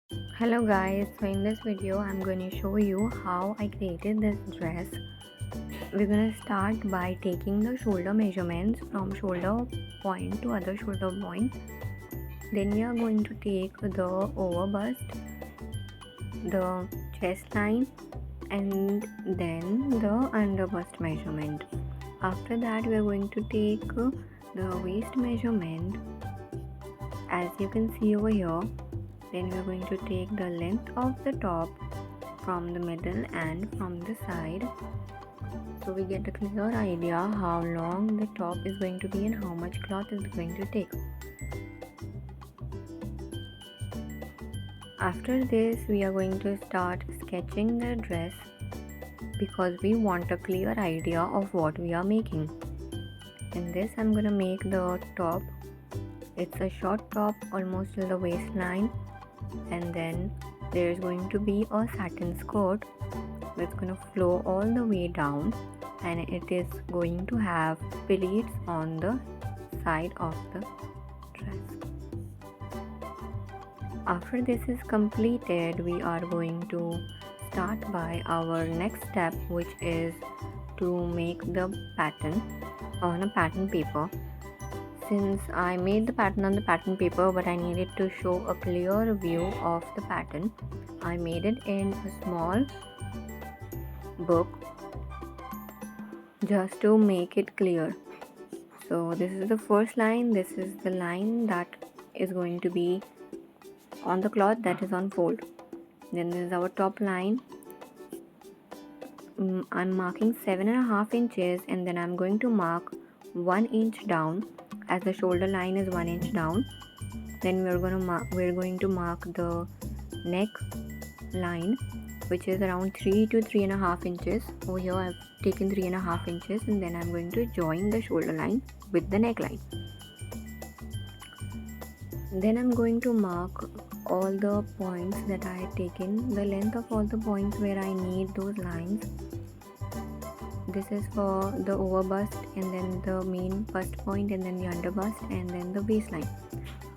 Hello guys, so in this video I'm going to show you how I created this dress. We're going to start by taking the shoulder measurements from shoulder point to other shoulder point. Then we are going to take the over bust, the chest line, and then the under bust measurement. After that we are going to take the waist measurement, as you can see over here. Then we are going to take the length of the top from the middle and from the side, so we get a clear idea how long the top is going to be and how much cloth is going to take. After this we are going to start sketching the dress, because we want a clear idea of what we are making. In this I'm going to make the top. It's a short top almost till the waistline, and then there's going to be a satin skirt that's going to flow all the way down, and it is going to have pleats on the side of the dress. After this is completed, we are going to start by our next step, which is to make the pattern on a pattern paper. Since I made the pattern on the pattern paper, but I needed to show a clear view of the pattern, I made it in a small book just to make it clear. So this is the first line. This is the line that is going to be on the cloth, that is on fold. Then this is our top line. I'm marking 7.5 inches, and then I'm going to mark 1 inch down, as the shoulder line is 1 inch down. Then we're going to mark the neck line, which is around 3 to 3.5 inches. Over here I've taken 3.5 inches, and then I'm going to join the shoulder line with the neckline. Then I'm going to mark all the points that I had taken, the length of all the points where I need those lines. This is for the over bust, and then the main bust point, and then the under bust, and then the waistline.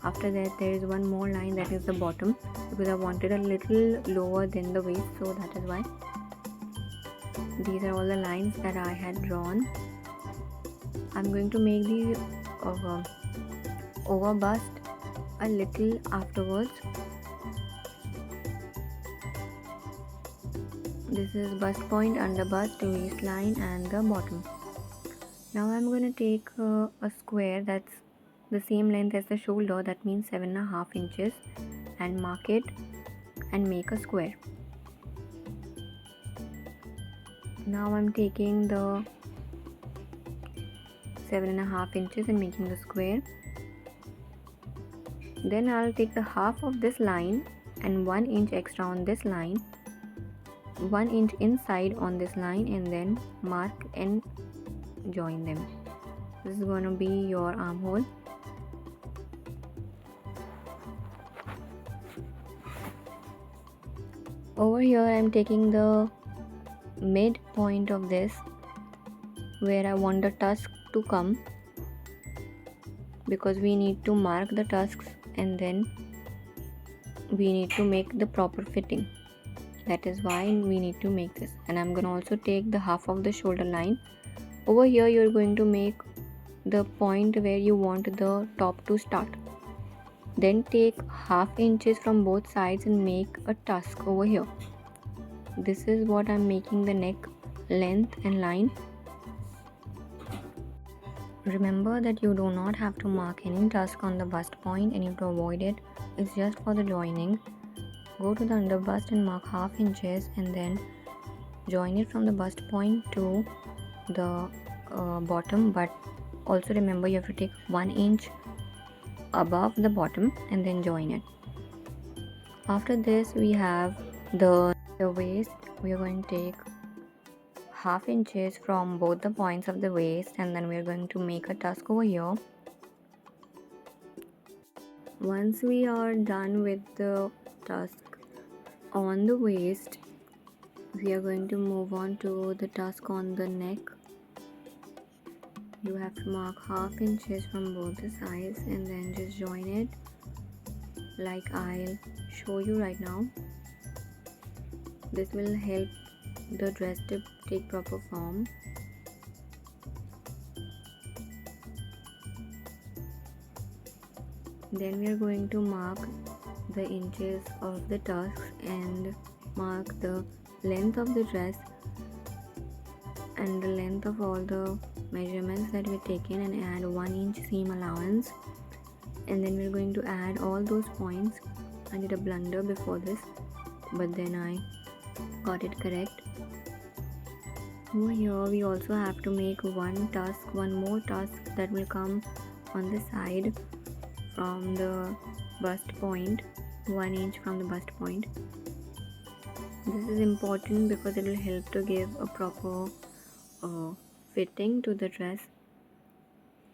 After that there is one more line, that is the bottom, because I wanted a little lower than the waist, so that is why. These are all the lines that I had drawn. I'm going to make the over bust a little afterwards. This is bust point, under bust, waistline, and the bottom. Now I'm going to take a square that's the same length as the shoulder, that means 7.5 inches, and mark it and make a square. Now I'm taking the 7.5 inches and making the square. Then I'll take the half of this line and 1 inch extra on this line, 1 inch inside on this line, and then mark and join them. This is going to be your armhole. Over here I'm taking the mid point of this, where I want the tusk to come, because we need to mark the tusks and then we need to make the proper fitting. That is why we need to make this. And I'm going to also take the half of the shoulder line. Over here you're going to make the point where you want the top to start. Then take half inches from both sides and make a tusk over here. This is what I'm making the neck length and line. Remember that you do not have to mark any tusk on the bust point, and you have to avoid it. It's just for the joining. Go to the under bust and mark half inches, and then join it from the bust point to the bottom, but also remember you have to take 1 inch above the bottom and then join it. After this we have the waist. We are going to take half inches from both the points of the waist, and then we are going to make a tusk over here. Once we are done with the tusk on the waist, we are going to move on to the tusk on the neck. You have to mark half inches from both the sides and then just join it. like I'll show you right now. This will help the dress to take proper form. Then we are going to mark the inches of the tusks and mark the length of the dress and the length of all the measurements that we've taken, and add 1 inch seam allowance. And then we're going to add all those points. I did a blunder before this, but then I got it correct. Over here we also have to make one more tusk that will come on the side from the bust point, 1 inch from the bust point. This is important because it will help to give a proper fitting to the dress.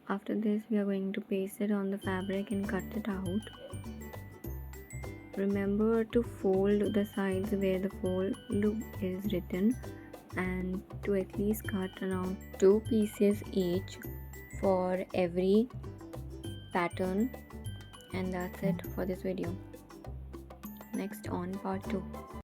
After this, we are going to paste it on the fabric and cut it out. Remember to fold the sides where the fold is written, and to at least cut around 2 pieces each for every pattern. And that's it for this video. Next on part 2.